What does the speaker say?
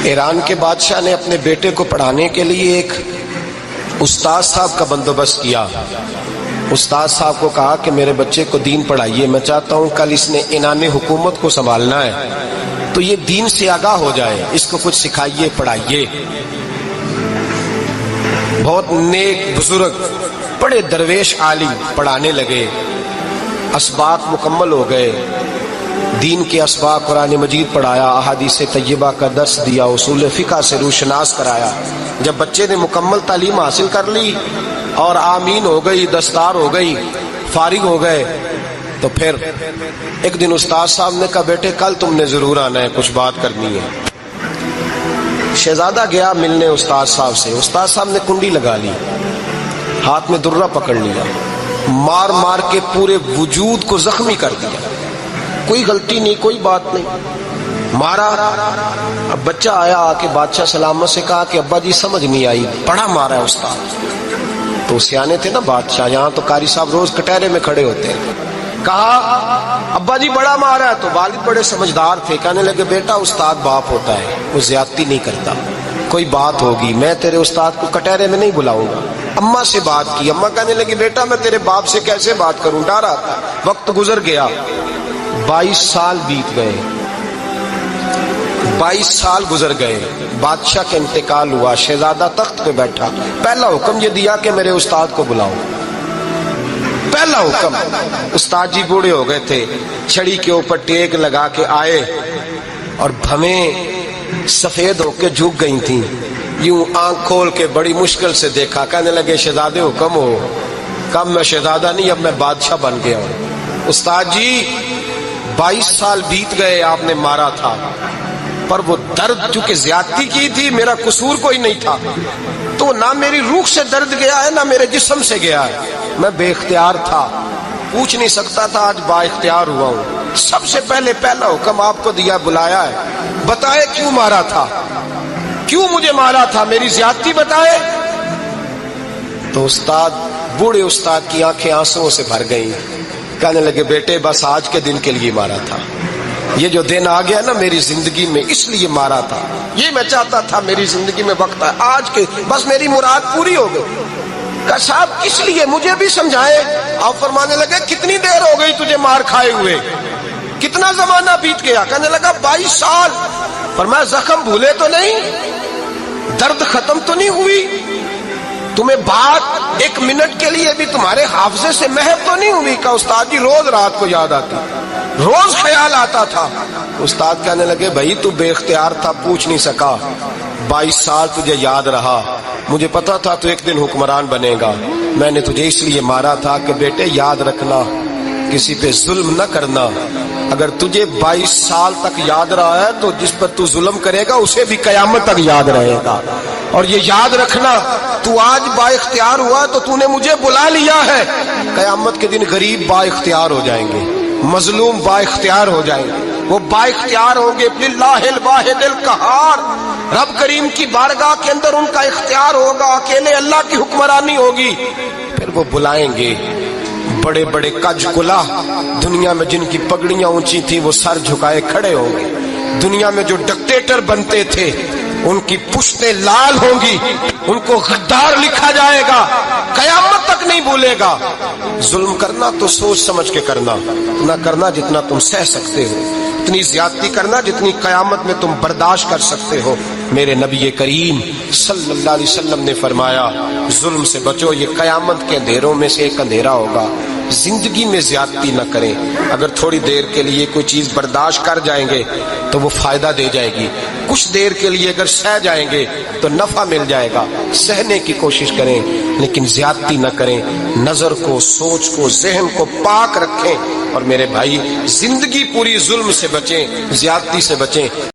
ایران کے بادشاہ نے اپنے بیٹے کو پڑھانے کے لیے ایک استاد صاحب کا بندوبست کیا۔ استاد صاحب کو کہا کہ میرے بچے کو دین پڑھائیے، میں چاہتا ہوں کل اس نے عنان حکومت کو سنبھالنا ہے تو یہ دین سے آگاہ ہو جائے، اس کو کچھ سکھائیے، پڑھائیے۔ بہت نیک بزرگ بڑے درویش عالم پڑھانے لگے، اسباق مکمل ہو گئے، دین کے اسباق قرآن مجید پڑھایا، احادیث طیبہ کا درس دیا، اصول فقہ سے روشناس کرایا۔ جب بچے نے مکمل تعلیم حاصل کر لی اور آمین ہو گئی، دستار ہو گئی، فارغ ہو گئے، تو پھر ایک دن استاد صاحب نے کہا بیٹے کل تم نے ضرور آنا ہے، کچھ بات کرنی ہے۔ شہزادہ گیا ملنے استاد صاحب سے، استاد صاحب نے کنڈی لگا لی، ہاتھ میں درہ پکڑ لیا، مار مار کے پورے وجود کو زخمی کر دیا، کوئی غلطی نہیں، کوئی بات نہیں، مارا۔ اب بچہ آیا آ کے بادشاہ سلامت سے کہا کہ ابا جی سمجھ نہیں آئی، بڑا مارا ہے استاد۔ تو سیانے تھے نا بادشاہ، یہاں تو قاری صاحب روز کٹہرے میں کھڑے ہوتے ہیں، کہا ابا جی بڑا مارا ہے۔ تو والد بڑے سمجھدار تھے، کہنے لگے بیٹا استاد باپ ہوتا ہے، وہ زیادتی نہیں کرتا، کوئی بات ہوگی میں تیرے استاد کو کٹہرے میں نہیں بلاؤں گا۔ اماں سے بات کی، اماں کہنے لگی بیٹا میں تیرے باپ سے کیسے بات کروں، ڈر آتا۔ وقت گزر گیا، 22 سال بیت گئے، 22 سال گزر گئے، بادشاہ کا انتقال ہوا، شہزادہ تخت پہ بیٹھا، پہلا حکم یہ دیا کہ میرے استاد کو بلاؤ، پہلا حکم۔ استاد جی بوڑھے ہو گئے تھے، چھڑی کے اوپر ٹیک لگا کے آئے اور بھویں سفید ہو کے جھک گئی تھیں، یوں آنکھ کھول کے بڑی مشکل سے دیکھا، کہنے لگے شہزادے حکم ہو۔ کب میں شہزادہ نہیں، اب میں بادشاہ بن گیا ہوں۔ استاد جی 22 سال بیت گئے، آپ نے مارا تھا، پر وہ درد چونکہ زیادتی کی تھی، میرا قصور کوئی نہیں تھا، تو نہ میری روح سے درد گیا ہے نہ میرے جسم سے گیا ہے، میں بے اختیار تھا، پوچھ نہیں سکتا تھا، آج با اختیار ہوا ہوں۔ سب سے پہلے پہلا حکم آپ کو دیا، بلایا ہے، بتائے کیوں مارا تھا، کیوں مجھے مارا تھا، میری زیادتی بتائے۔ تو استاد، بوڑھے استاد کی آنکھیں آنسوؤں سے بھر گئیں، کہنے لگے بیٹے بس آج کے دن کے لیے مارا تھا، یہ جو دن آ گیا نا میری زندگی میں اس لیے مارا تھا، یہ میں چاہتا تھا میری زندگی میں وقت ہے، آج کے بس میری مراد پوری ہو گئی۔ کہ صاحب کس لیے، مجھے بھی سمجھائے۔ آپ فرمانے لگے کتنی دیر ہو گئی تجھے مار کھائے ہوئے، کتنا زمانہ بیت گیا؟ کہنے لگا 22 سال۔ فرمایا زخم بھولے تو نہیں، درد ختم تو نہیں ہوئی، تمہیں بات 1 منٹ کے لیے بھی تمہارے حافظے سے محو تو نہیں ہوئی؟ کہ استاد جی روز رات کو یاد آتی، روز خیال آتا تھا۔ استاد کہنے لگے بھائی تو بے اختیار تھا، پوچھ نہیں سکا، 22 سال تجھے یاد رہا، مجھے پتا تھا تو ایک دن حکمران بنے گا، میں نے تجھے اس لیے مارا تھا کہ بیٹے یاد رکھنا، کسی پہ ظلم نہ کرنا، اگر تجھے 22 سال تک یاد رہا ہے تو جس پر تو ظلم کرے گا اسے بھی قیامت تک یاد رہے گا، اور یہ یاد رکھنا تو آج با اختیار ہوا تو تو نے مجھے بلا لیا ہے، قیامت کے دن غریب با اختیار ہو جائیں گے، مظلوم با اختیار ہو جائیں گے، وہ با اختیار ہوں گے، للہ الواحد القہار، رب کریم کی بارگاہ کے اندر ان کا اختیار ہوگا، اکیلے اللہ کی حکمرانی ہوگی، پھر وہ بلائیں گے بڑے بڑے کج کلا، دنیا میں جن کی پگڑیاں اونچی تھی وہ سر جھکائے کھڑے ہوں گے، دنیا میں جو ڈکٹیٹر بنتے تھے ان کی پشتیں لال ہوں گی، ان کو غدار لکھا جائے گا، قیامت تک نہیں بھولے گا۔ ظلم کرنا تو سوچ سمجھ کے کرنا، نہ کرنا جتنا تم سہ سکتے ہو، اتنی زیادتی کرنا جتنی قیامت میں تم برداشت کر سکتے ہو۔ میرے نبی کریم صلی اللہ علیہ وسلم نے فرمایا ظلم سے بچو، یہ قیامت کے اندھیروں میں سے ایک اندھیرا ہوگا۔ زندگی میں زیادتی نہ کریں، اگر تھوڑی دیر کے لیے کوئی چیز برداشت کر جائیں گے تو وہ فائدہ دے جائے گی، کچھ دیر کے لیے اگر سہ جائیں گے تو نفع مل جائے گا، سہنے کی کوشش کریں لیکن زیادتی نہ کریں، نظر کو، سوچ کو، ذہن کو پاک رکھیں، اور میرے بھائی زندگی پوری ظلم سے بچیں، زیادتی سے بچیں۔